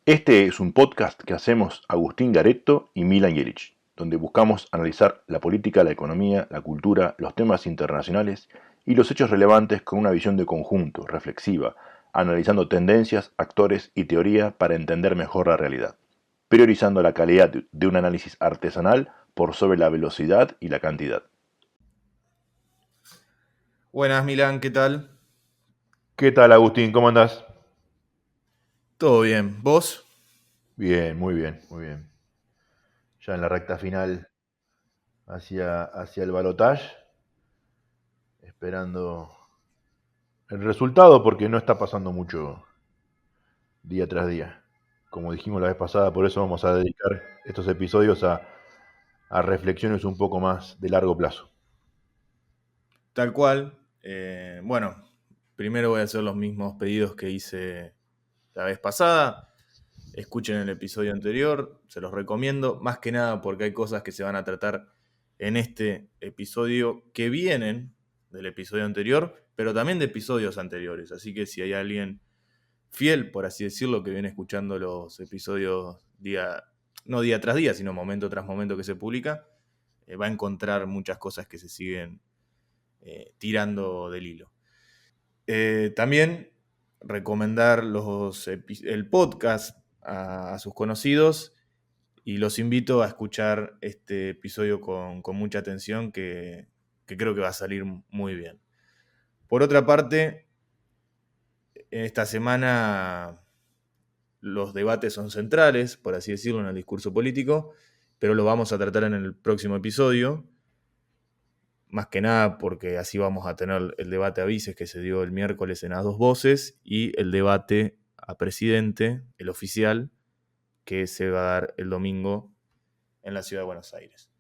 Este es un podcast que hacemos Agustín Garetto y Milan Jelic, donde buscamos analizar la política, la economía, la cultura, los temas internacionales y los hechos relevantes con una visión de conjunto, reflexiva, analizando tendencias, actores y teoría para entender mejor la realidad, priorizando la calidad de un análisis artesanal por sobre la velocidad y la cantidad. Buenas, Milán, ¿qué tal? ¿Qué tal, Agustín? ¿Cómo andás? Todo bien. ¿Vos? Bien, muy bien, muy bien. Ya en la recta final hacia el balotaje, esperando el resultado porque no está pasando mucho día tras día. Como dijimos la vez pasada, por eso vamos a dedicar estos episodios a reflexiones un poco más de largo plazo. Tal cual. Bueno, primero voy a hacer los mismos pedidos que hice la vez pasada. Escuchen el episodio anterior, se los recomiendo, más que nada porque hay cosas que se van a tratar en este episodio que vienen del episodio anterior, pero también de episodios anteriores. Así que si hay alguien fiel, por así decirlo, que viene escuchando los episodios no día tras día, sino momento tras momento que se publica, va a encontrar muchas cosas que se siguen tirando del hilo. También recomendar el podcast a sus conocidos y los invito a escuchar este episodio con mucha atención que creo que va a salir muy bien. Por otra parte, en esta semana los debates son centrales, por así decirlo, en el discurso político, pero lo vamos a tratar en el próximo episodio. Más que nada porque así vamos a tener el debate a vices que se dio el miércoles en las dos voces y el debate a presidente, el oficial, que se va a dar el domingo en la ciudad de Buenos Aires.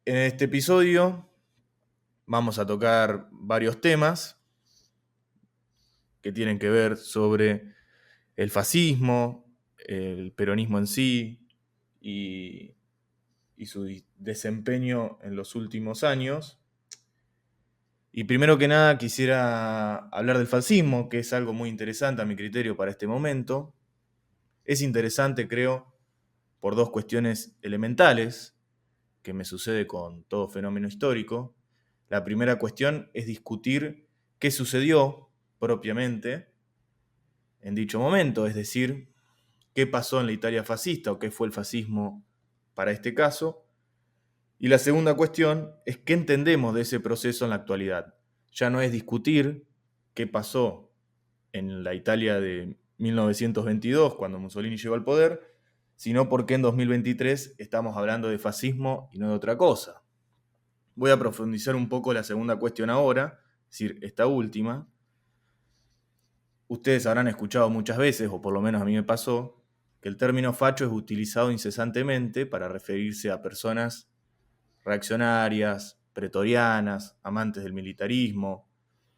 En este episodio vamos a tocar varios temas que tienen que ver sobre el fascismo, el peronismo en sí y su desempeño en los últimos años. Y primero que nada quisiera hablar del fascismo, que es algo muy interesante a mi criterio para este momento. Es interesante, creo, por dos cuestiones elementales que me sucede con todo fenómeno histórico. La primera cuestión es discutir qué sucedió propiamente en dicho momento, es decir, qué pasó en la Italia fascista o qué fue el fascismo para este caso. Y la segunda cuestión es qué entendemos de ese proceso en la actualidad. Ya no es discutir qué pasó en la Italia de 1922, cuando Mussolini llegó al poder, sino por qué en 2023 estamos hablando de fascismo y no de otra cosa. Voy a profundizar un poco la segunda cuestión ahora, es decir, esta última. Ustedes habrán escuchado muchas veces, o por lo menos a mí me pasó, que el término facho es utilizado incesantemente para referirse a personas reaccionarias, pretorianas, amantes del militarismo,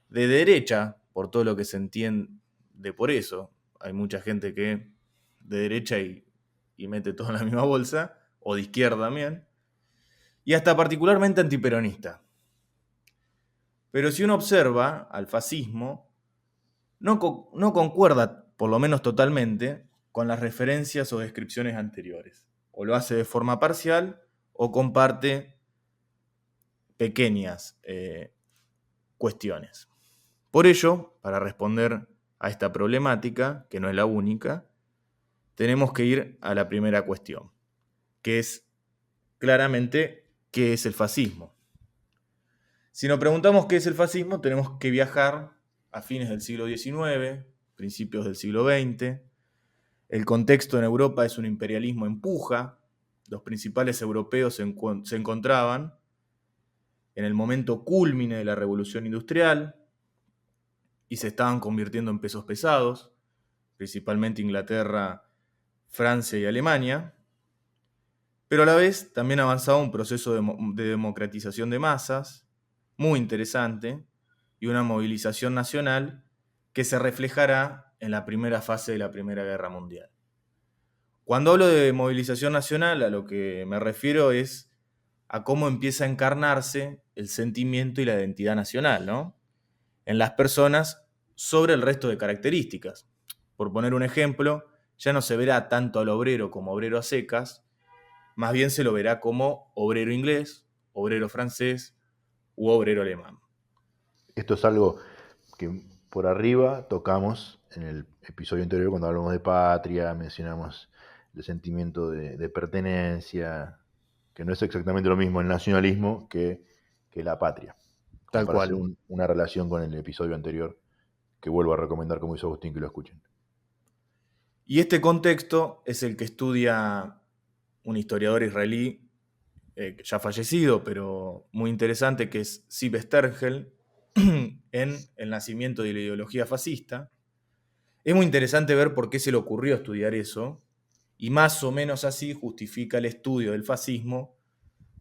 de derecha, por todo lo que se entiende por eso. Hay mucha gente que de derecha y mete todo en la misma bolsa, o de izquierda también, y hasta particularmente antiperonista. Pero si uno observa al fascismo, no concuerda, por lo menos totalmente, con las referencias o descripciones anteriores. O lo hace de forma parcial o comparte pequeñas cuestiones. Por ello, para responder a esta problemática, que no es la única, tenemos que ir a la primera cuestión, que es claramente qué es el fascismo. Si nos preguntamos qué es el fascismo, tenemos que viajar a fines del siglo XIX, principios del siglo XX. El contexto en Europa es un imperialismo en puja. Los principales europeos se encontraban en el momento cúlmine de la revolución industrial y se estaban convirtiendo en pesos pesados, principalmente Inglaterra, Francia y Alemania, pero a la vez también avanzaba un proceso de democratización de masas muy interesante y una movilización nacional que se reflejará en la primera fase de la Primera Guerra Mundial. Cuando hablo de movilización nacional, a lo que me refiero es a cómo empieza a encarnarse el sentimiento y la identidad nacional, ¿no? En las personas sobre el resto de características. Por poner un ejemplo, ya no se verá tanto al obrero como obrero a secas, más bien se lo verá como obrero inglés, obrero francés u obrero alemán. Esto es algo que por arriba tocamos en el episodio anterior cuando hablamos de patria, mencionamos el sentimiento de pertenencia, que no es exactamente lo mismo el nacionalismo que la patria. Como Tal para hacer cual. una relación con el episodio anterior, que vuelvo a recomendar, como hizo Agustín, que lo escuchen. Y este contexto es el que estudia un historiador israelí, ya fallecido, pero muy interesante, que es Ziv Stergel, en El nacimiento de la ideología fascista. Es muy interesante ver por qué se le ocurrió estudiar eso, y más o menos así justifica el estudio del fascismo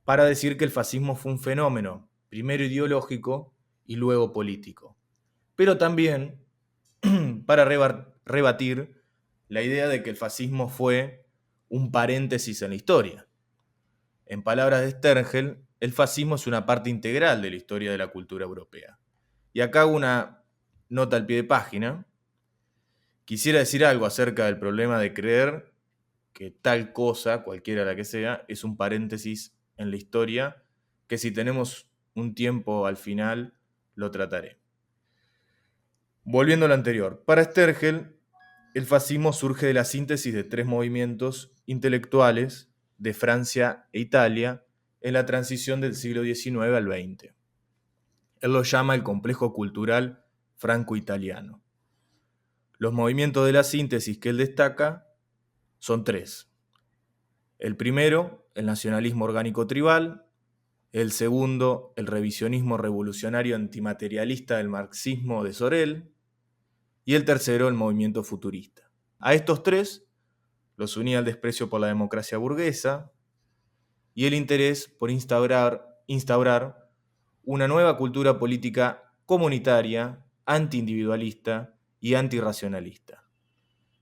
para decir que el fascismo fue un fenómeno, primero ideológico y luego político. Pero también para rebatir la idea de que el fascismo fue un paréntesis en la historia. En palabras de Sterngel, el fascismo es una parte integral de la historia de la cultura europea. Y acá hago una nota al pie de página. Quisiera decir algo acerca del problema de creer que tal cosa, cualquiera la que sea, es un paréntesis en la historia, que si tenemos un tiempo al final lo trataré. Volviendo a lo anterior, para Sterngel, el fascismo surge de la síntesis de tres movimientos intelectuales de Francia e Italia en la transición del siglo XIX al XX. Él lo llama el complejo cultural franco-italiano. Los movimientos de la síntesis que él destaca son tres. El primero, el nacionalismo orgánico tribal. El segundo, el revisionismo revolucionario antimaterialista del marxismo de Sorel. Y el tercero, el movimiento futurista. A estos tres los unía el desprecio por la democracia burguesa y el interés por instaurar una nueva cultura política comunitaria, antiindividualista y antirracionalista.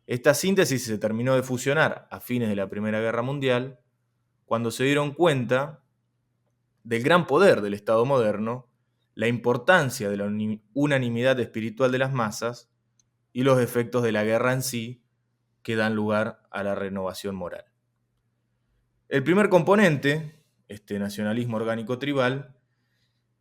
Esta síntesis se terminó de fusionar a fines de la Primera Guerra Mundial, cuando se dieron cuenta del gran poder del Estado moderno, la importancia de la unanimidad espiritual de las masas y los efectos de la guerra en sí, que dan lugar a la renovación moral. El primer componente, este nacionalismo orgánico tribal,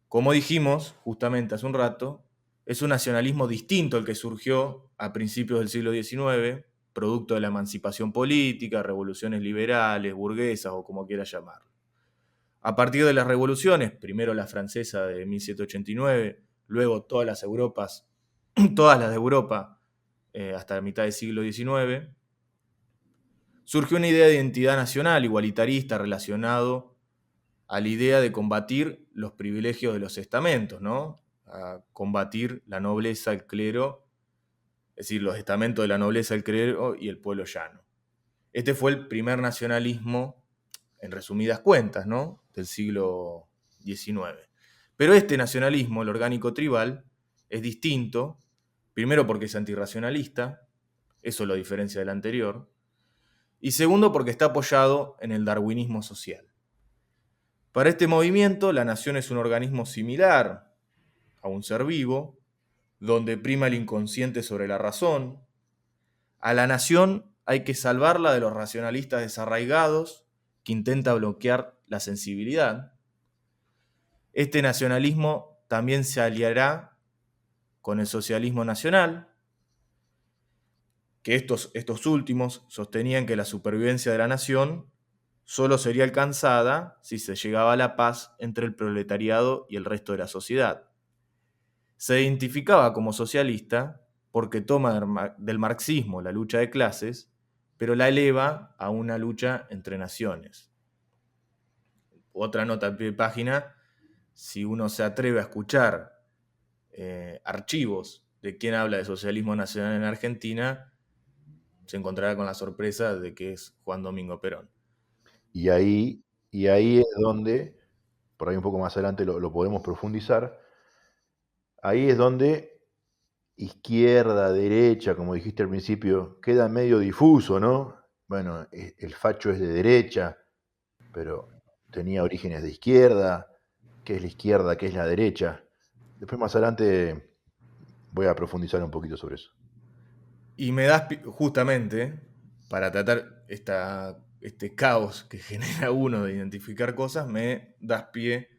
como dijimos justamente hace un rato, es un nacionalismo distinto al que surgió a principios del siglo XIX, producto de la emancipación política, revoluciones liberales, burguesas o como quieras llamarlo. A partir de las revoluciones, primero la francesa de 1789, luego todas las de Europa hasta la mitad del siglo XIX, surgió una idea de identidad nacional igualitarista relacionado a la idea de combatir los privilegios de los estamentos, ¿no? A combatir la nobleza, el clero, es decir, los estamentos de la nobleza, el clero y el pueblo llano. Este fue el primer nacionalismo, en resumidas cuentas, ¿no? Del siglo XIX. Pero este nacionalismo, el orgánico tribal, es distinto, primero porque es antirracionalista, eso lo diferencia del anterior, y segundo porque está apoyado en el darwinismo social. Para este movimiento, la nación es un organismo similar a un ser vivo, donde prima el inconsciente sobre la razón. A la nación hay que salvarla de los racionalistas desarraigados que intenta bloquear la sensibilidad. Este nacionalismo también se aliará con el socialismo nacional, que estos últimos sostenían que la supervivencia de la nación solo sería alcanzada si se llegaba a la paz entre el proletariado y el resto de la sociedad. Se identificaba como socialista porque toma del marxismo la lucha de clases, pero la eleva a una lucha entre naciones. Otra nota al pie de página, si uno se atreve a escuchar archivos de quién habla de socialismo nacional en Argentina, se encontrará con la sorpresa de que es Juan Domingo Perón. Y ahí, y ahí es donde, por ahí un poco más adelante lo podemos profundizar, ahí es donde izquierda, derecha, como dijiste al principio, queda medio difuso, ¿no? Bueno, el facho es de derecha, pero tenía orígenes de izquierda. ¿Qué es la izquierda? ¿Qué es la derecha? Después más adelante voy a profundizar un poquito sobre eso. Y me das justamente, para tratar este caos que genera uno de identificar cosas, me das pie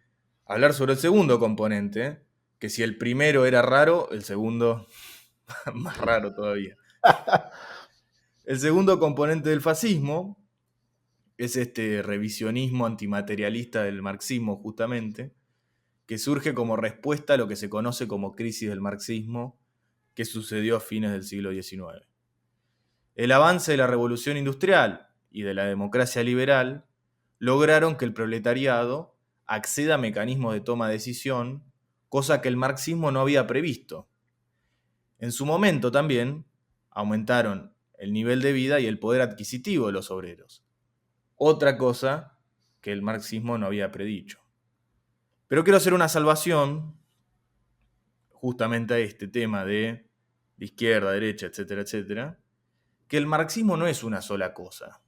a hablar sobre el segundo componente, que si el primero era raro, el segundo más raro todavía. El segundo componente del fascismo es este revisionismo antimaterialista del marxismo, justamente, que surge como respuesta a lo que se conoce como crisis del marxismo, que sucedió a fines del siglo XIX. El avance de la revolución industrial y de la democracia liberal lograron que el proletariado acceda a mecanismos de toma de decisión, cosa que el marxismo no había previsto. En su momento también aumentaron el nivel de vida y el poder adquisitivo de los obreros, otra cosa que el marxismo no había predicho. Pero quiero hacer una salvación justamente a este tema de izquierda, derecha, etcétera, etcétera, que el marxismo no es una sola cosa.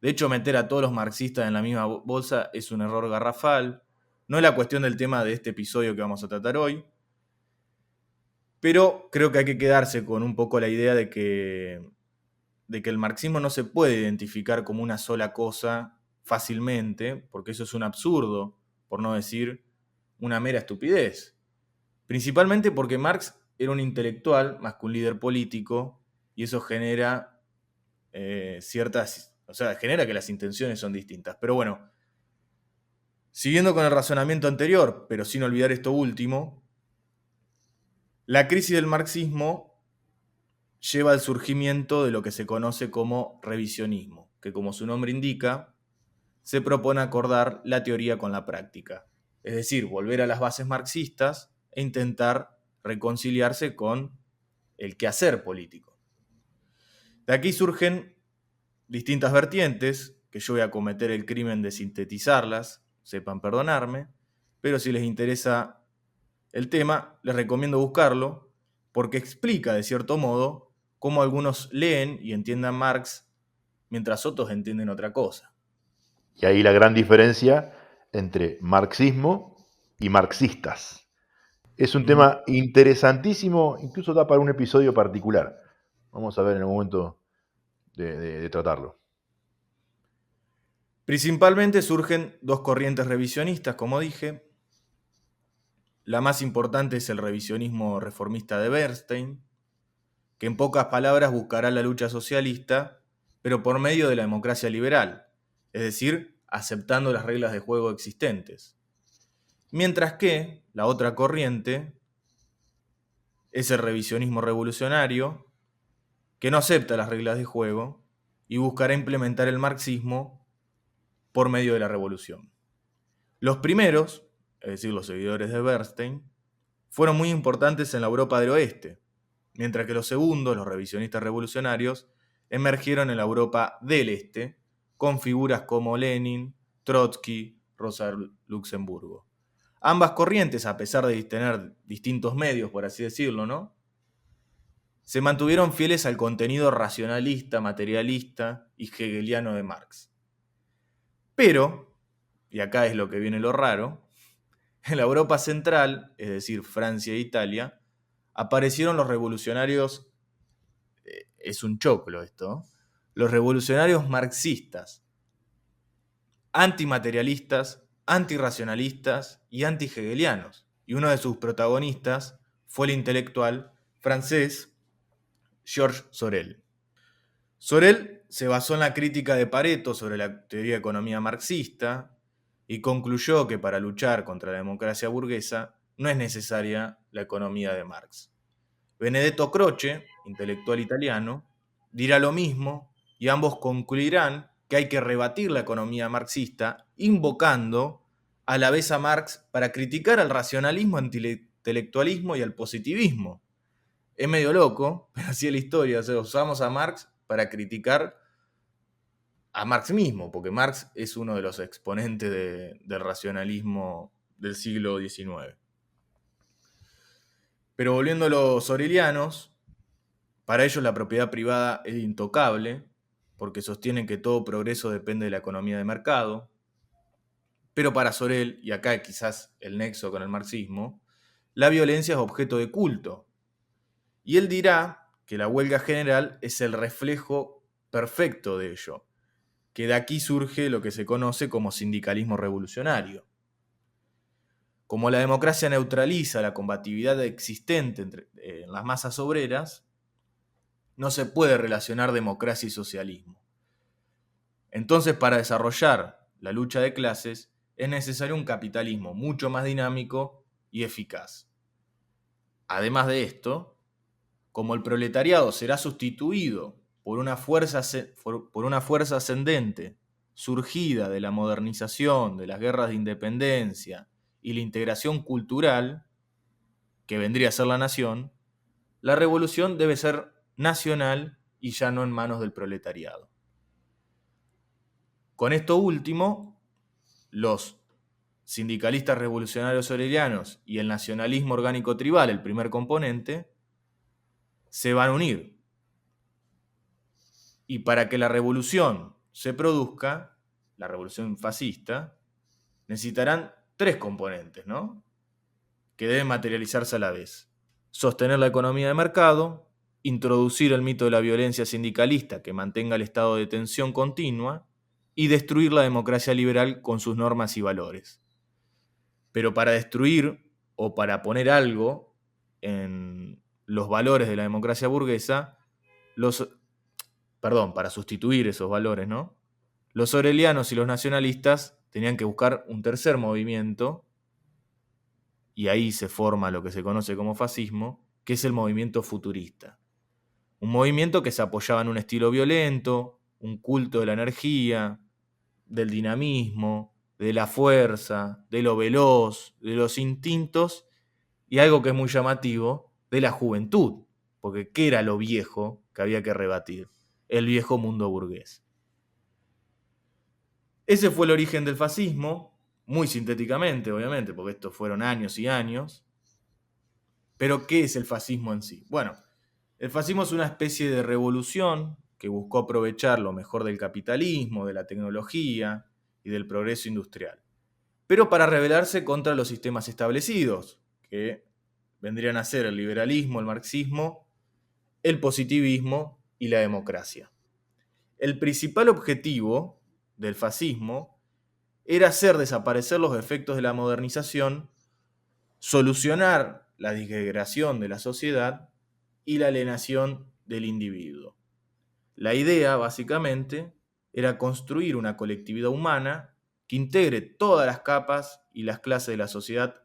De hecho, meter a todos los marxistas en la misma bolsa es un error garrafal. No es la cuestión del tema de este episodio que vamos a tratar hoy, pero creo que hay que quedarse con un poco la idea de que el marxismo no se puede identificar como una sola cosa fácilmente, porque eso es un absurdo, por no decir una mera estupidez. Principalmente porque Marx era un intelectual más que un líder político, y eso genera genera que las intenciones son distintas. Pero bueno, siguiendo con el razonamiento anterior, pero sin olvidar esto último, la crisis del marxismo lleva al surgimiento de lo que se conoce como revisionismo, que como su nombre indica, se propone acordar la teoría con la práctica, es decir, volver a las bases marxistas e intentar reconciliarse con el quehacer político. De aquí surgen distintas vertientes, que yo voy a cometer el crimen de sintetizarlas, sepan perdonarme, pero si les interesa el tema, les recomiendo buscarlo, porque explica de cierto modo cómo algunos leen y entiendan Marx mientras otros entienden otra cosa. Y ahí la gran diferencia entre marxismo y marxistas. Es un tema interesantísimo, incluso da para un episodio particular. Vamos a ver en el momento de tratarlo. Principalmente surgen dos corrientes revisionistas, como dije. La más importante es el revisionismo reformista de Bernstein, que en pocas palabras buscará la lucha socialista, pero por medio de la democracia liberal, es decir, aceptando las reglas de juego existentes. Mientras que la otra corriente es el revisionismo revolucionario, que no acepta las reglas de juego y buscará implementar el marxismo por medio de la revolución. Los primeros, es decir, los seguidores de Bernstein, fueron muy importantes en la Europa del Oeste, mientras que los segundos, los revisionistas revolucionarios, emergieron en la Europa del Este, con figuras como Lenin, Trotsky, Rosa Luxemburgo. Ambas corrientes, a pesar de tener distintos medios, por así decirlo, ¿no?, se mantuvieron fieles al contenido racionalista, materialista y hegeliano de Marx. Pero, y acá es lo que viene lo raro, en la Europa central, es decir, Francia e Italia, aparecieron los revolucionarios, es un choclo esto, los revolucionarios marxistas, antimaterialistas, antirracionalistas y antihegelianos. Y uno de sus protagonistas fue el intelectual francés Georges Sorel. Sorel se basó en la crítica de Pareto sobre la teoría de economía marxista y concluyó que para luchar contra la democracia burguesa no es necesaria la economía de Marx. Benedetto Croce, intelectual italiano, dirá lo mismo y ambos concluirán que hay que rebatir la economía marxista invocando a la vez a Marx para criticar al racionalismo, antiintelectualismo y al positivismo. Es medio loco, pero así es la historia. O sea, usamos a Marx para criticar a Marx mismo, porque Marx es uno de los exponentes del racionalismo del siglo XIX. Pero volviendo a los orelianos, para ellos la propiedad privada es intocable, porque sostienen que todo progreso depende de la economía de mercado. Pero para Sorel, y acá quizás el nexo con el marxismo, la violencia es objeto de culto. Y él dirá que la huelga general es el reflejo perfecto de ello, que de aquí surge lo que se conoce como sindicalismo revolucionario. Como la democracia neutraliza la combatividad existente en las masas obreras, no se puede relacionar democracia y socialismo. Entonces, para desarrollar la lucha de clases, es necesario un capitalismo mucho más dinámico y eficaz. Además de esto, como el proletariado será sustituido por una fuerza ascendente surgida de la modernización, de las guerras de independencia y la integración cultural, que vendría a ser la nación, la revolución debe ser nacional y ya no en manos del proletariado. Con esto último, los sindicalistas revolucionarios orelianos y el nacionalismo orgánico tribal, el primer componente, se van a unir. Y para que la revolución se produzca, la revolución fascista, necesitarán tres componentes, ¿no? Que deben materializarse a la vez. Sostener la economía de mercado, introducir el mito de la violencia sindicalista que mantenga el estado de tensión continua y destruir la democracia liberal con sus normas y valores. Pero para destruir o para poner algo en los valores de la democracia burguesa, para sustituir esos valores, ¿no? Los orelianos y los nacionalistas tenían que buscar un tercer movimiento, y ahí se forma lo que se conoce como fascismo, que es el movimiento futurista. Un movimiento que se apoyaba en un estilo violento, un culto de la energía, del dinamismo, de la fuerza, de lo veloz, de los instintos y algo que es muy llamativo, de la juventud. Porque ¿qué era lo viejo que había que rebatir? El viejo mundo burgués. Ese fue el origen del fascismo, muy sintéticamente, obviamente, porque estos fueron años y años. Pero ¿qué es el fascismo en sí? Bueno, el fascismo es una especie de revolución que buscó aprovechar lo mejor del capitalismo, de la tecnología y del progreso industrial, pero para rebelarse contra los sistemas establecidos, que vendrían a ser el liberalismo, el marxismo, el positivismo y la democracia. El principal objetivo del fascismo era hacer desaparecer los efectos de la modernización, solucionar la disgregación de la sociedad y la alienación del individuo. La idea, básicamente, era construir una colectividad humana que integre todas las capas y las clases de la sociedad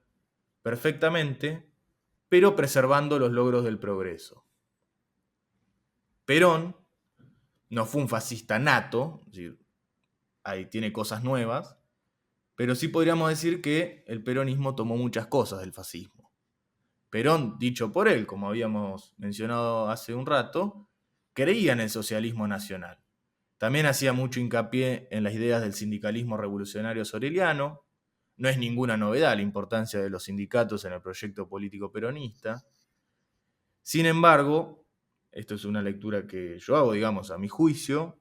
perfectamente, pero preservando los logros del progreso. Perón no fue un fascista nato, es decir, ahí tiene cosas nuevas, pero sí podríamos decir que el peronismo tomó muchas cosas del fascismo. Perón, dicho por él, como habíamos mencionado hace un rato, creía en el socialismo nacional. También hacía mucho hincapié en las ideas del sindicalismo revolucionario soreliano. No es ninguna novedad la importancia de los sindicatos en el proyecto político peronista. Sin embargo, esto es una lectura que yo hago, digamos, a mi juicio,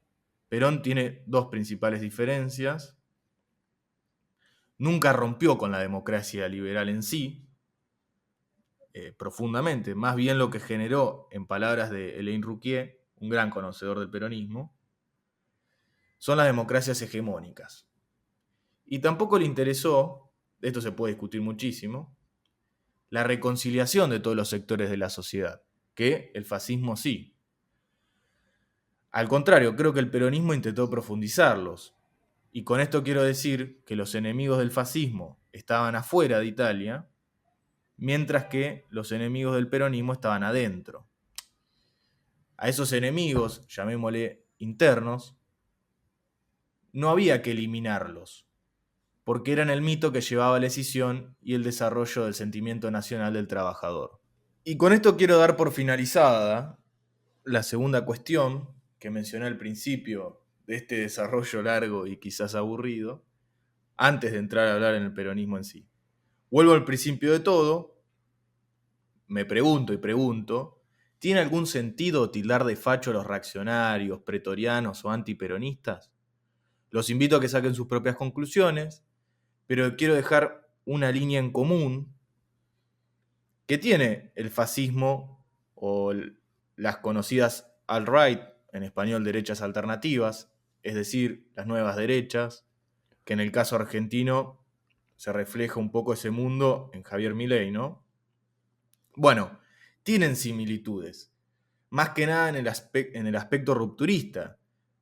Perón tiene dos principales diferencias. Nunca rompió con la democracia liberal en sí, profundamente. Más bien lo que generó, en palabras de Alain Rouquier, un gran conocedor del peronismo, son las democracias hegemónicas. Y tampoco le interesó, esto se puede discutir muchísimo, la reconciliación de todos los sectores de la sociedad, que el fascismo sí. Al contrario, creo que el peronismo intentó profundizarlos. Y con esto quiero decir que los enemigos del fascismo estaban afuera de Italia, mientras que los enemigos del peronismo estaban adentro. A esos enemigos, llamémosle internos, no había que eliminarlos, porque eran el mito que llevaba a la escisión y el desarrollo del sentimiento nacional del trabajador. Y con esto quiero dar por finalizada la segunda cuestión que mencioné al principio de este desarrollo largo y quizás aburrido, antes de entrar a hablar en el peronismo en sí. Vuelvo al principio de todo, me pregunto y pregunto, ¿tiene algún sentido tildar de facho a los reaccionarios, pretorianos o antiperonistas? Los invito a que saquen sus propias conclusiones, pero quiero dejar una línea en común que tiene el fascismo o las conocidas alt-right en español derechas alternativas, es decir, las nuevas derechas, que en el caso argentino se refleja un poco ese mundo en Javier Milei, ¿no? Bueno, tienen similitudes, más que nada en el aspecto rupturista,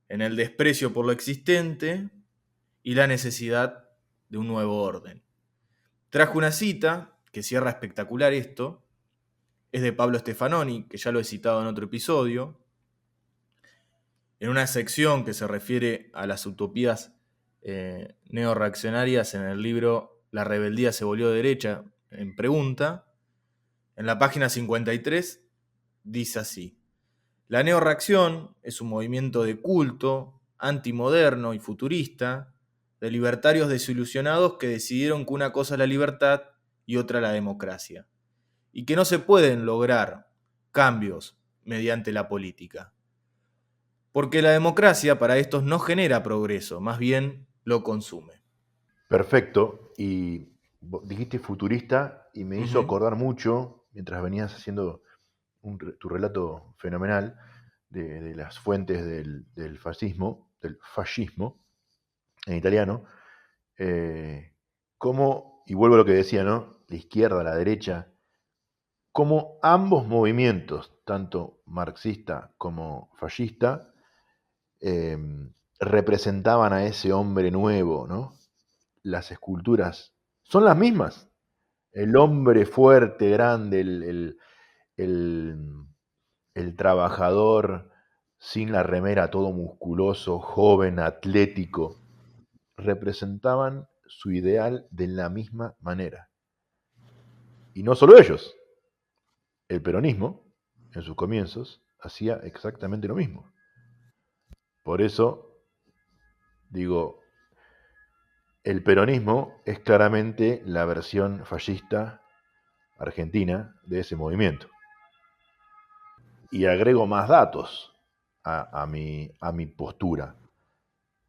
en el desprecio por lo existente y la necesidad de un nuevo orden. Trajo una cita que cierra espectacular esto, es de Pablo Stefanoni, que ya lo he citado en otro episodio, en una sección que se refiere a las utopías neorreaccionarias en el libro La rebeldía se volvió derecha, en pregunta, en la página 53 dice así: la neorreacción es un movimiento de culto, antimoderno y futurista, de libertarios desilusionados que decidieron que una cosa es la libertad y otra la democracia, y que no se pueden lograr cambios mediante la política. Porque la democracia para estos no genera progreso, más bien lo consume. Perfecto. Y dijiste futurista y me hizo Ujú. acordar mucho, mientras venías haciendo tu relato fenomenal de las fuentes del fascismo en italiano, cómo, y vuelvo a lo que decía, ¿no? La izquierda, la derecha, cómo ambos movimientos, tanto marxista como fascista, eh, representaban a ese hombre nuevo, ¿no? Las esculturas son las mismas. El hombre fuerte, grande, el- el trabajador sin la remera, todo musculoso, joven, atlético, representaban su ideal de la misma manera. Y no solo ellos, el peronismo, en sus comienzos, hacía exactamente lo mismo. Por eso, digo, el peronismo es claramente la versión fascista argentina de ese movimiento. Y agrego más datos a mi postura.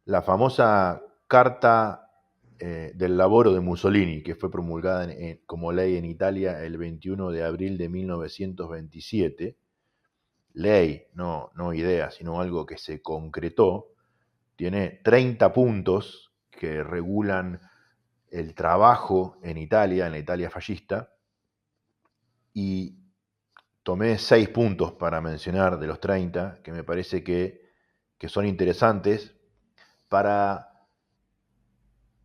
La famosa Carta del Lavoro de Mussolini, que fue promulgada como ley en Italia el 21 de abril de 1927, ley, no idea, sino algo que se concretó, tiene 30 puntos que regulan el trabajo en la Italia fascista, y tomé 6 puntos para mencionar de los 30 que me parece que son interesantes para,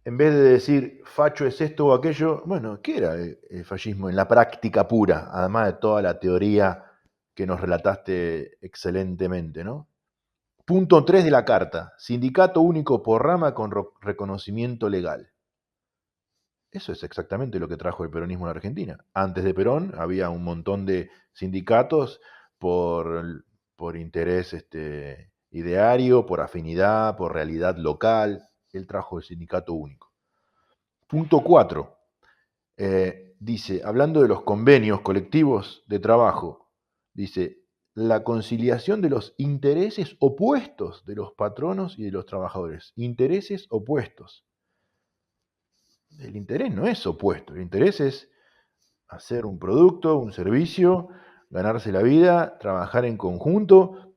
en vez de decir facho es esto o aquello, bueno, ¿qué era el fascismo en la práctica pura? Además de toda la teoría que nos relataste excelentemente, ¿no? Punto 3 de la carta: sindicato único por rama con reconocimiento legal. Eso es exactamente lo que trajo el peronismo a la Argentina. Antes de Perón había un montón de sindicatos por interés ideario, por afinidad, por realidad local. Él trajo el sindicato único. Punto 4. Dice, hablando de los convenios colectivos de trabajo, dice, la conciliación de los intereses opuestos de los patronos y de los trabajadores. Intereses opuestos. El interés no es opuesto, el interés es hacer un producto, un servicio, ganarse la vida, trabajar en conjunto,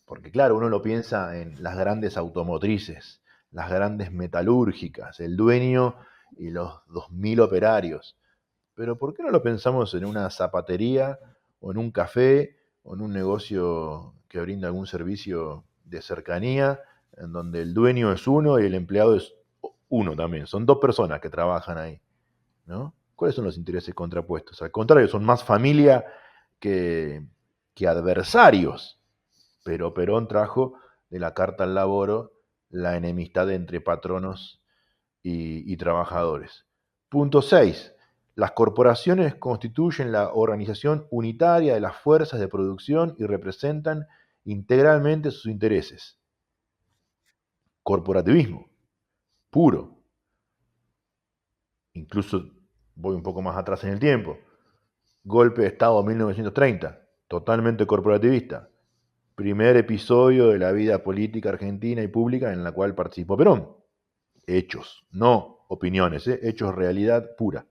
porque claro, uno lo piensa en las grandes automotrices, las grandes metalúrgicas, el dueño y los 2000 operarios. Pero ¿por qué no lo pensamos en una zapatería o en un café o en un negocio que brinda algún servicio de cercanía, en donde el dueño es uno y el empleado es uno también? Son dos personas que trabajan ahí, ¿no? ¿Cuáles son los intereses contrapuestos? Al contrario, son más familia que, que adversarios. Pero Perón trajo de la Carta al Laboro la enemistad entre patronos y trabajadores. Punto 6. Las corporaciones constituyen la organización unitaria de las fuerzas de producción y representan integralmente sus intereses. Corporativismo, puro. Incluso voy un poco más atrás en el tiempo. Golpe de Estado 1930, totalmente corporativista. Primer episodio de la vida política argentina y pública en la cual participó Perón. Hechos, no opiniones, hechos, realidad pura.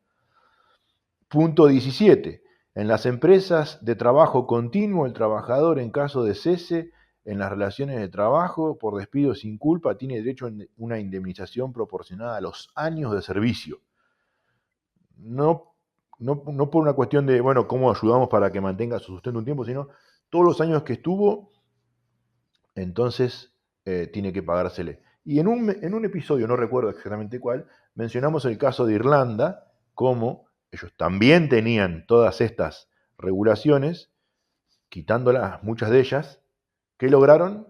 Punto 17. En las empresas de trabajo continuo, el trabajador en caso de cese en las relaciones de trabajo por despido sin culpa tiene derecho a una indemnización proporcionada a los años de servicio. No, no por una cuestión de, bueno, cómo ayudamos para que mantenga su sustento un tiempo, sino todos los años que estuvo, entonces tiene que pagársele. Y en un episodio, no recuerdo exactamente cuál, mencionamos el caso de Irlanda, cómo ellos también tenían todas estas regulaciones, quitándolas, muchas de ellas. ¿Qué lograron?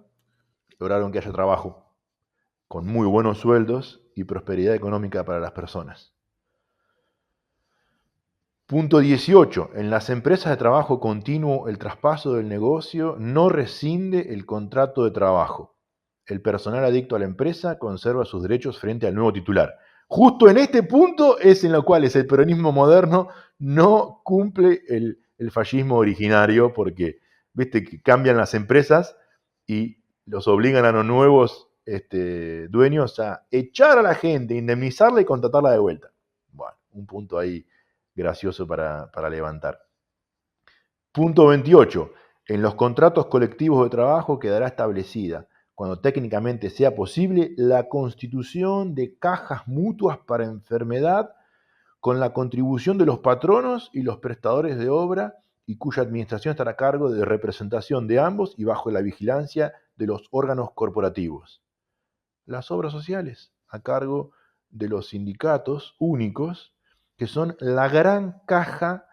Lograron que haya trabajo, con muy buenos sueldos y prosperidad económica para las personas. Punto 18. En las empresas de trabajo continuo, el traspaso del negocio no rescinde el contrato de trabajo. El personal adicto a la empresa conserva sus derechos frente al nuevo titular. Justo en este punto es en lo cual el peronismo moderno no cumple el fascismo originario, porque viste que cambian las empresas y los obligan a los nuevos dueños a echar a la gente, indemnizarla y contratarla de vuelta. Bueno, un punto ahí gracioso para levantar. Punto 28. En los contratos colectivos de trabajo quedará establecida, cuando técnicamente sea posible, la constitución de cajas mutuas para enfermedad con la contribución de los patronos y los prestadores de obra, y cuya administración estará a cargo de representación de ambos y bajo la vigilancia de los órganos corporativos. Las obras sociales, a cargo de los sindicatos únicos, que son la gran caja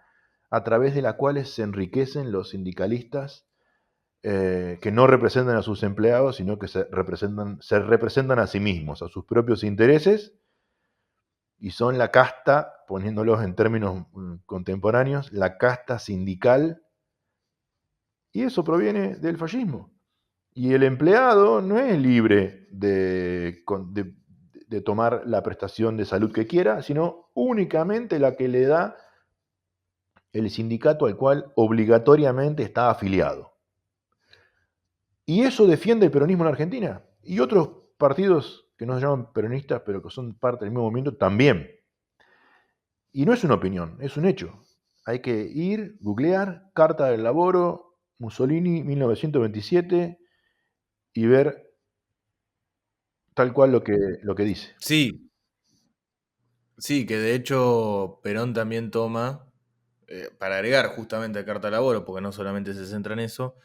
a través de la cual se enriquecen los sindicalistas que no representan a sus empleados, sino que se representan a sí mismos, a sus propios intereses, y son la casta, poniéndolos en términos contemporáneos, la casta sindical, y eso proviene del fascismo. Y el empleado no es libre de tomar la prestación de salud que quiera, sino únicamente la que le da el sindicato al cual obligatoriamente está afiliado. Y eso defiende el peronismo en Argentina. Y otros partidos que no se llaman peronistas, pero que son parte del mismo movimiento, también. Y no es una opinión, es un hecho. Hay que ir, googlear, Carta del Laboro, Mussolini, 1927, y ver tal cual lo que dice. Sí, sí, que de hecho Perón también toma, para agregar justamente a Carta Laboro, porque no solamente se centra en eso,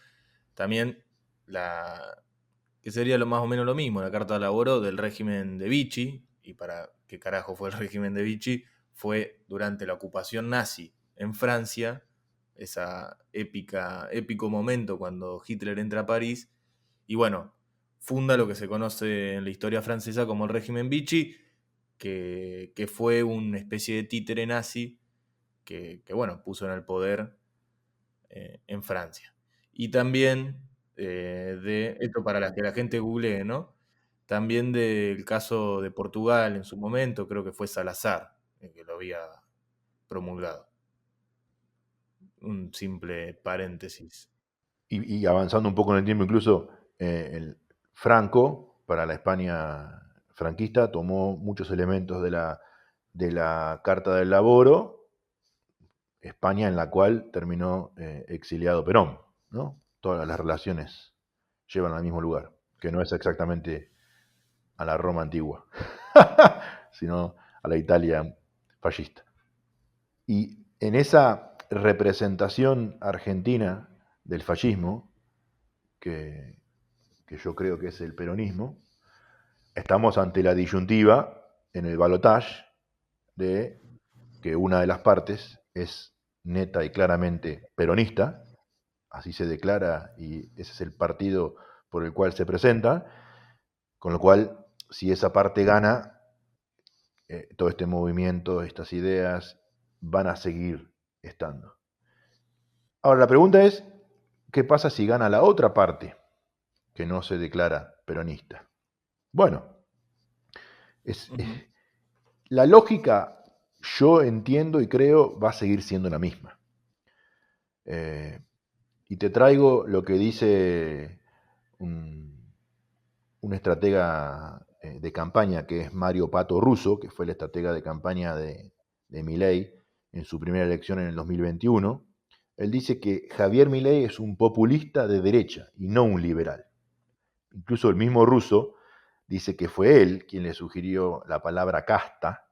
también que sería lo más o menos lo mismo, la Carta Laboro del régimen de Vichy, y para qué carajo fue el régimen de Vichy, fue durante la ocupación nazi en Francia, esa épico momento cuando Hitler entra a París, y bueno, funda lo que se conoce en la historia francesa como el régimen Vichy, que fue una especie de títere nazi que bueno, puso en el poder en Francia. Y también de esto para que la gente googlee, ¿no? También del caso de Portugal en su momento, creo que fue Salazar el que lo había promulgado. Un simple paréntesis. Y avanzando un poco en el tiempo, incluso el Franco, para la España franquista, tomó muchos elementos de la Carta del Laboro, España en la cual terminó exiliado Perón, ¿no? Todas las relaciones llevan al mismo lugar, que no es exactamente a la Roma antigua, sino a la Italia fascista. Y en esa representación argentina del fascismo, que yo creo que es el peronismo, estamos ante la disyuntiva en el balotage de que una de las partes es neta y claramente peronista, así se declara y ese es el partido por el cual se presenta, con lo cual si esa parte gana, todo este movimiento, estas ideas van a seguir estando. Ahora la pregunta es, ¿qué pasa si gana la otra parte que no se declara peronista? Bueno, la lógica, yo entiendo y creo, va a seguir siendo la misma. Y te traigo lo que dice un estratega de campaña, que es Mario Pato Russo, que fue el estratega de campaña de Milei en su primera elección en el 2021. Él dice que Javier Milei es un populista de derecha y no un liberal. Incluso el mismo Russo dice que fue él quien le sugirió la palabra casta,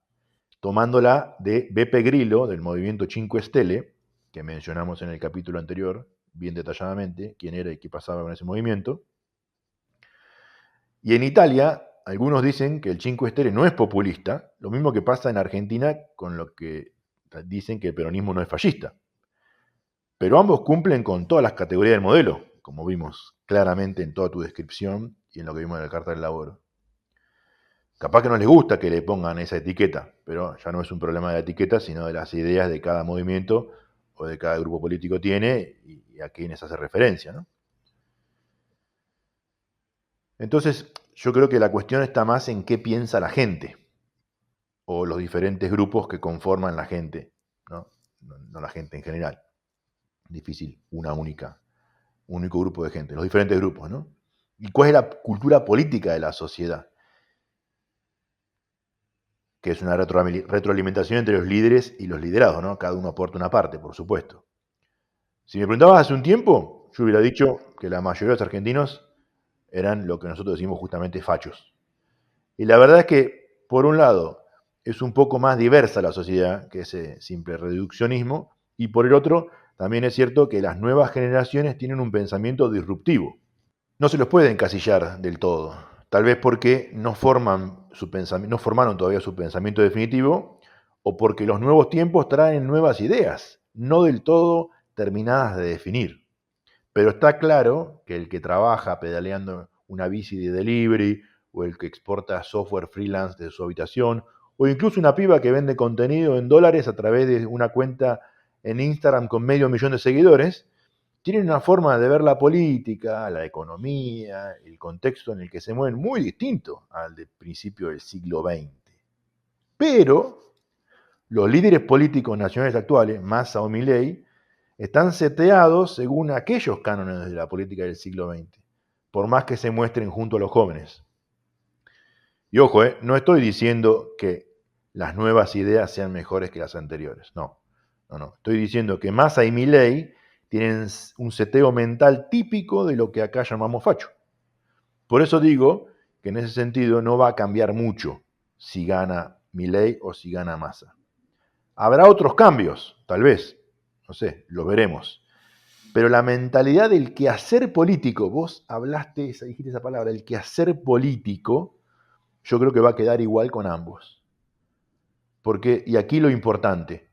tomándola de Beppe Grillo, del movimiento Cinque Stelle, que mencionamos en el capítulo anterior, bien detalladamente, quién era y qué pasaba con ese movimiento. Y en Italia, algunos dicen que el Cinque Stelle no es populista, lo mismo que pasa en Argentina con lo que dicen que el peronismo no es fascista. Pero ambos cumplen con todas las categorías del modelo, como vimos claramente en toda tu descripción y en lo que vimos en el Carta del Laboro. Capaz que no les gusta que le pongan esa etiqueta, pero ya no es un problema de la etiqueta, sino de las ideas de cada movimiento o de cada grupo político tiene y a quienes hace referencia, ¿no? Entonces, yo creo que la cuestión está más en qué piensa la gente o los diferentes grupos que conforman la gente, ¿no? No la gente en general. Difícil, un único grupo de gente, los diferentes grupos, ¿no? ¿Y cuál es la cultura política de la sociedad? Que es una retroalimentación entre los líderes y los liderados, ¿no? Cada uno aporta una parte, por supuesto. Si me preguntabas hace un tiempo, yo hubiera dicho que la mayoría de los argentinos eran lo que nosotros decimos justamente fachos. Y la verdad es que, por un lado, es un poco más diversa la sociedad que ese simple reduccionismo, y por el otro, también es cierto que las nuevas generaciones tienen un pensamiento disruptivo. No se los puede encasillar del todo, tal vez porque no formaron todavía su pensamiento definitivo, o porque los nuevos tiempos traen nuevas ideas, no del todo terminadas de definir. Pero está claro que el que trabaja pedaleando una bici de delivery, o el que exporta software freelance de su habitación, o incluso una piba que vende contenido en dólares a través de una cuenta en Instagram con 500.000 de seguidores, tienen una forma de ver la política, la economía, el contexto en el que se mueven muy distinto al del principio del siglo XX. Pero los líderes políticos nacionales actuales, Massa o Milei, están seteados según aquellos cánones de la política del siglo XX, por más que se muestren junto a los jóvenes. Y ojo, no estoy diciendo que las nuevas ideas sean mejores que las anteriores, no. Estoy diciendo que Massa y Milei tienen un seteo mental típico de lo que acá llamamos facho. Por eso digo que en ese sentido no va a cambiar mucho si gana Milei o si gana Massa. Habrá otros cambios, tal vez, no sé, lo veremos. Pero la mentalidad del quehacer político, vos dijiste esa palabra, el quehacer político, yo creo que va a quedar igual con ambos. Porque, y aquí lo importante,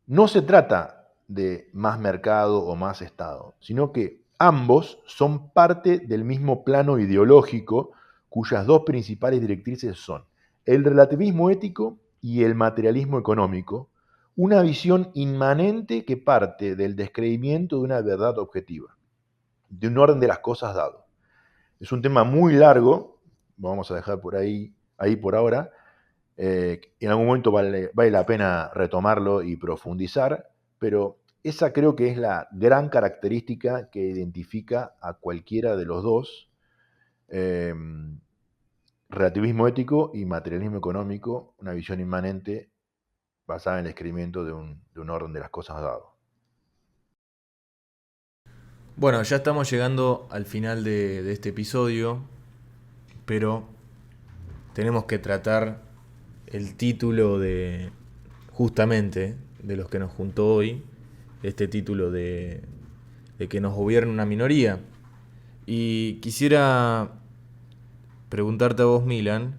no se trata de más mercado o más Estado, sino que ambos son parte del mismo plano ideológico cuyas dos principales directrices son el relativismo ético y el materialismo económico, una visión inmanente que parte del descreimiento de una verdad objetiva, de un orden de las cosas dado. Es un tema muy largo, vamos a dejar por ahí por ahora. En algún momento vale la pena retomarlo y profundizar, pero esa creo que es la gran característica que identifica a cualquiera de los dos, relativismo ético y materialismo económico, una visión inmanente basada en el descrimiento de un orden de las cosas dado. Bueno, ya estamos llegando al final de este episodio, pero tenemos que tratar el título de, justamente, de los que nos juntó hoy, este título de que nos gobierne una minoría. Y quisiera preguntarte a vos, Milan,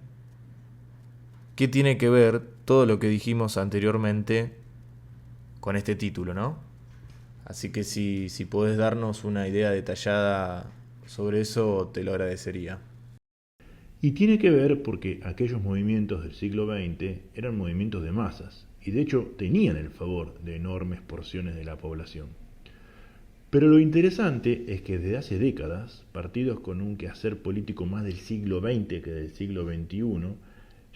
¿qué tiene que ver todo lo que dijimos anteriormente con este título, ¿no? Así que si podés darnos una idea detallada sobre eso, te lo agradecería. Y tiene que ver porque aquellos movimientos del siglo XX eran movimientos de masas, y de hecho tenían el favor de enormes porciones de la población. Pero lo interesante es que desde hace décadas, partidos con un quehacer político más del siglo XX que del siglo XXI,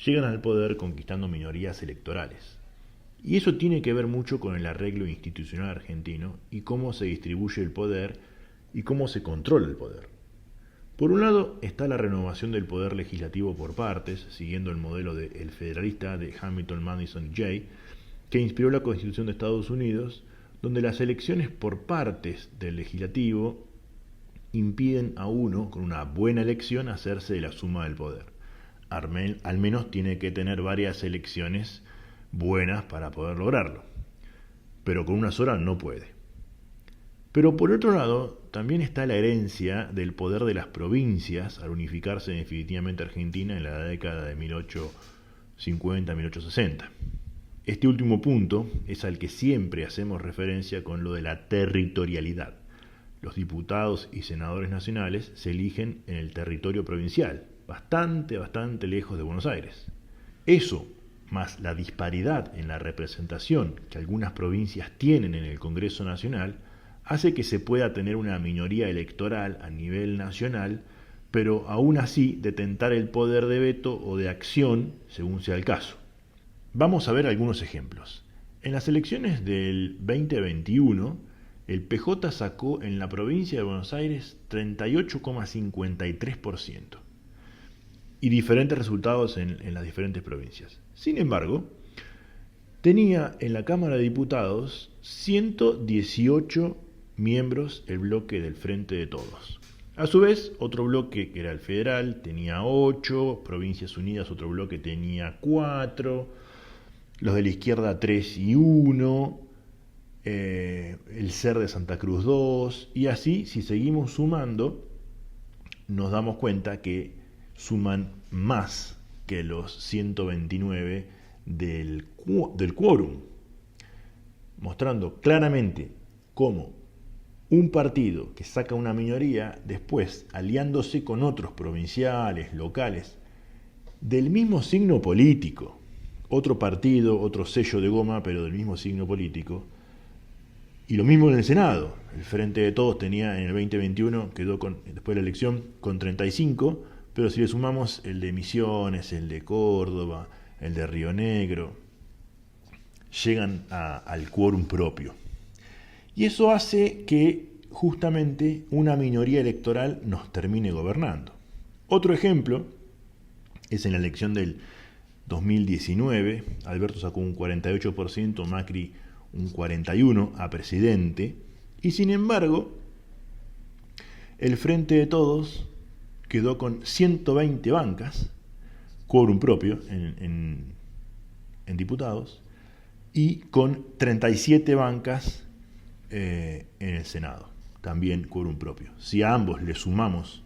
llegan al poder conquistando minorías electorales. Y eso tiene que ver mucho con el arreglo institucional argentino y cómo se distribuye el poder y cómo se controla el poder. Por un lado está la renovación del poder legislativo por partes, siguiendo el modelo del federalista de Hamilton, Madison y Jay, que inspiró la Constitución de Estados Unidos, donde las elecciones por partes del legislativo impiden a uno, con una buena elección, hacerse de la suma del poder. Al menos tiene que tener varias elecciones buenas para poder lograrlo. Pero con una sola no puede. Pero por otro lado, también está la herencia del poder de las provincias al unificarse definitivamente Argentina en la década de 1850-1860. Este último punto es al que siempre hacemos referencia con lo de la territorialidad. Los diputados y senadores nacionales se eligen en el territorio provincial, bastante lejos de Buenos Aires. Eso, más la disparidad en la representación que algunas provincias tienen en el Congreso Nacional, hace que se pueda tener una minoría electoral a nivel nacional, pero aún así detentar el poder de veto o de acción según sea el caso. Vamos a ver algunos ejemplos. En las elecciones del 2021, el PJ sacó en la provincia de Buenos Aires 38,53% y diferentes resultados en las diferentes provincias. Sin embargo, tenía en la Cámara de Diputados 118 miembros el bloque del Frente de Todos. A su vez, otro bloque, que era el federal, tenía 8, Provincias Unidas, otro bloque, tenía 4, los de la izquierda 3 y 1, el SER de Santa Cruz 2, y así, si seguimos sumando, nos damos cuenta que suman más que los 129 del quórum, mostrando claramente cómo un partido que saca una minoría, después aliándose con otros provinciales, locales, del mismo signo político, otro partido, otro sello de goma, pero del mismo signo político, y lo mismo en el Senado. El Frente de Todos tenía en el 2021, quedó después de la elección con 35, pero si le sumamos el de Misiones, el de Córdoba, el de Río Negro, llegan al quórum propio. Y eso hace que justamente una minoría electoral nos termine gobernando. Otro ejemplo es en la elección del 2019, Alberto sacó un 48%, Macri un 41% a presidente, y sin embargo, el Frente de Todos quedó con 120 bancas, quórum propio en diputados, y con 37 bancas en el Senado, también quórum propio. Si a ambos le sumamos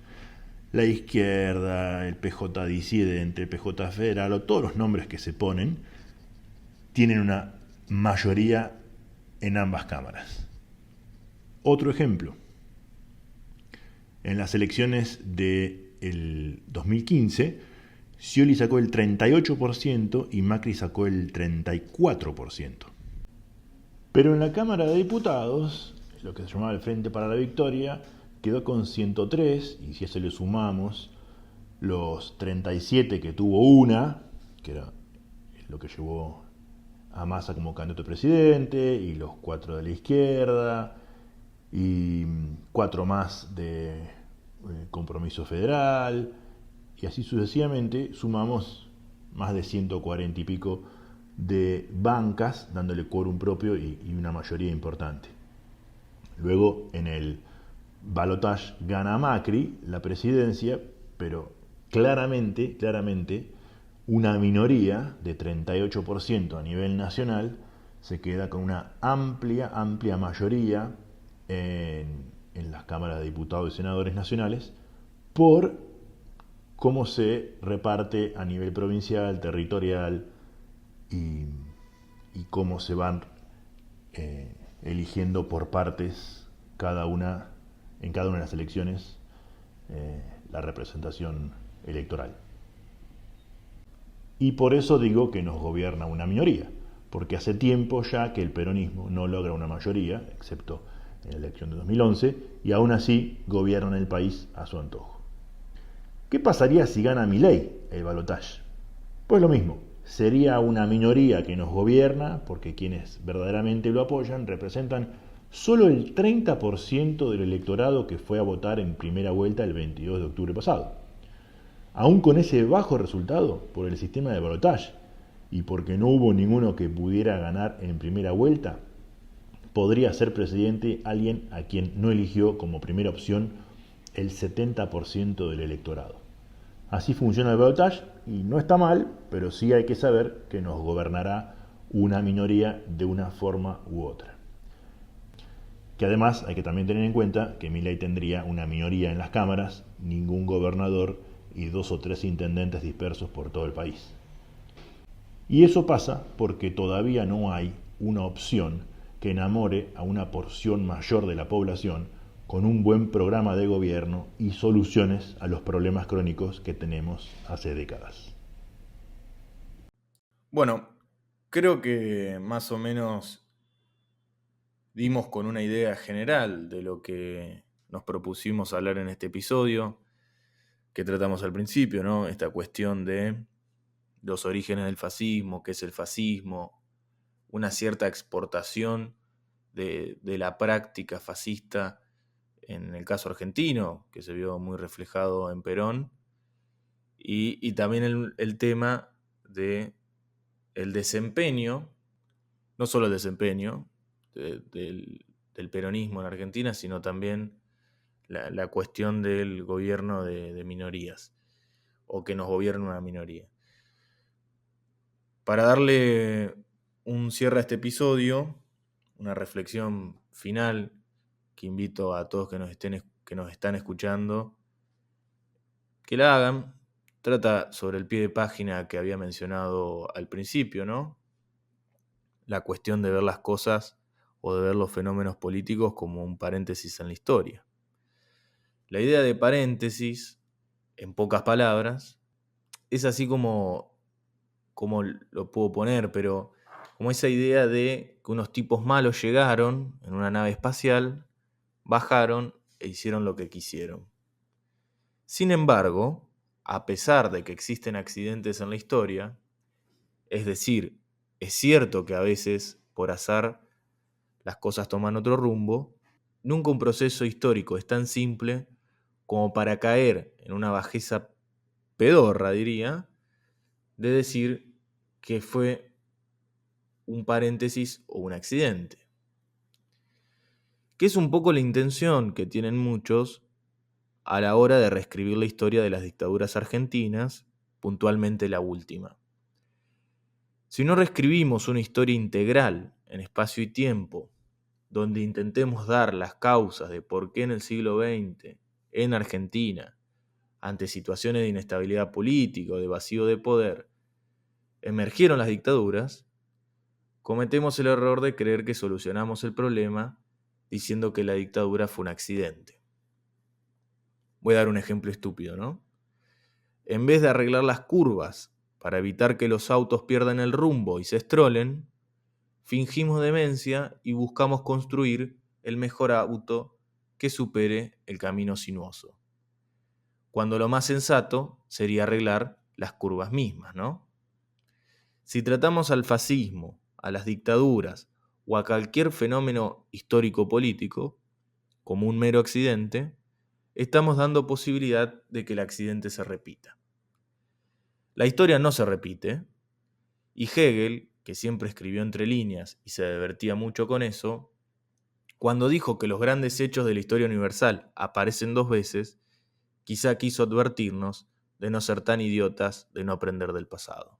la izquierda, el PJ disidente, el PJ federal o todos los nombres que se ponen, tienen una mayoría en ambas cámaras. Otro ejemplo, en las elecciones del 2015, Scioli sacó el 38% y Macri sacó el 34%. Pero en la Cámara de Diputados, lo que se llamaba el Frente para la Victoria, quedó con 103, y si a eso le sumamos los 37 que tuvo una, que era lo que llevó a Massa como candidato a presidente, y los 4 de la izquierda, y 4 más de Compromiso Federal, y así sucesivamente, sumamos más de 140 y pico de bancas, dándole quórum propio y una mayoría importante. Luego, en el balotaje gana Macri la presidencia, pero claramente, una minoría de 38% a nivel nacional se queda con una amplia mayoría en las cámaras de diputados y senadores nacionales por cómo se reparte a nivel provincial, territorial y cómo se van eligiendo por partes en cada una de las elecciones la representación electoral. Y por eso digo que nos gobierna una minoría, porque hace tiempo ya que el peronismo no logra una mayoría, excepto en la elección de 2011, y aún así gobiernan el país a su antojo. ¿Qué pasaría si gana Milei el balotaje? Pues lo mismo, sería una minoría que nos gobierna, porque quienes verdaderamente lo apoyan representan solo el 30% del electorado que fue a votar en primera vuelta el 22 de octubre pasado. Aún con ese bajo resultado por el sistema de balotaje y porque no hubo ninguno que pudiera ganar en primera vuelta, podría ser presidente alguien a quien no eligió como primera opción el 70% del electorado. Así funciona el balotaje y no está mal, pero sí hay que saber que nos gobernará una minoría de una forma u otra. Que además hay que también tener en cuenta que Milei tendría una minoría en las cámaras, ningún gobernador y 2 o 3 intendentes dispersos por todo el país. Y eso pasa porque todavía no hay una opción que enamore a una porción mayor de la población con un buen programa de gobierno y soluciones a los problemas crónicos que tenemos hace décadas. Bueno, creo que más o menos dimos con una idea general de lo que nos propusimos hablar en este episodio, que tratamos al principio, ¿no? Esta cuestión de los orígenes del fascismo, qué es el fascismo, una cierta exportación de la práctica fascista en el caso argentino, que se vio muy reflejado en Perón, y también el tema de el desempeño, no solo el desempeño del peronismo en Argentina, sino también la cuestión del gobierno de minorías, o que nos gobierna una minoría. Para darle un cierre a este episodio, una reflexión final que invito a todos que nos están escuchando que la hagan, trata sobre el pie de página que había mencionado al principio, ¿no? La cuestión de ver las cosas o de ver los fenómenos políticos como un paréntesis en la historia. La idea de paréntesis, en pocas palabras, es así como lo puedo poner, pero como esa idea de que unos tipos malos llegaron en una nave espacial, bajaron e hicieron lo que quisieron. Sin embargo, a pesar de que existen accidentes en la historia, es decir, es cierto que a veces, por azar, las cosas toman otro rumbo, nunca un proceso histórico es tan simple como para caer en una bajeza pedorra, diría, de decir que fue un paréntesis o un accidente. Que es un poco la intención que tienen muchos a la hora de reescribir la historia de las dictaduras argentinas, puntualmente la última. Si no reescribimos una historia integral en espacio y tiempo, donde intentemos dar las causas de por qué en el siglo XX, en Argentina, ante situaciones de inestabilidad política o de vacío de poder, emergieron las dictaduras, cometemos el error de creer que solucionamos el problema diciendo que la dictadura fue un accidente. Voy a dar un ejemplo estúpido, ¿no? En vez de arreglar las curvas para evitar que los autos pierdan el rumbo y se estrolen, fingimos demencia y buscamos construir el mejor auto que supere el camino sinuoso. Cuando lo más sensato sería arreglar las curvas mismas, ¿no? Si tratamos al fascismo, a las dictaduras o a cualquier fenómeno histórico-político como un mero accidente, estamos dando posibilidad de que el accidente se repita. La historia no se repite, y Hegel, que siempre escribió entre líneas y se divertía mucho con eso, cuando dijo que los grandes hechos de la historia universal aparecen 2 veces, quizá quiso advertirnos de no ser tan idiotas de no aprender del pasado.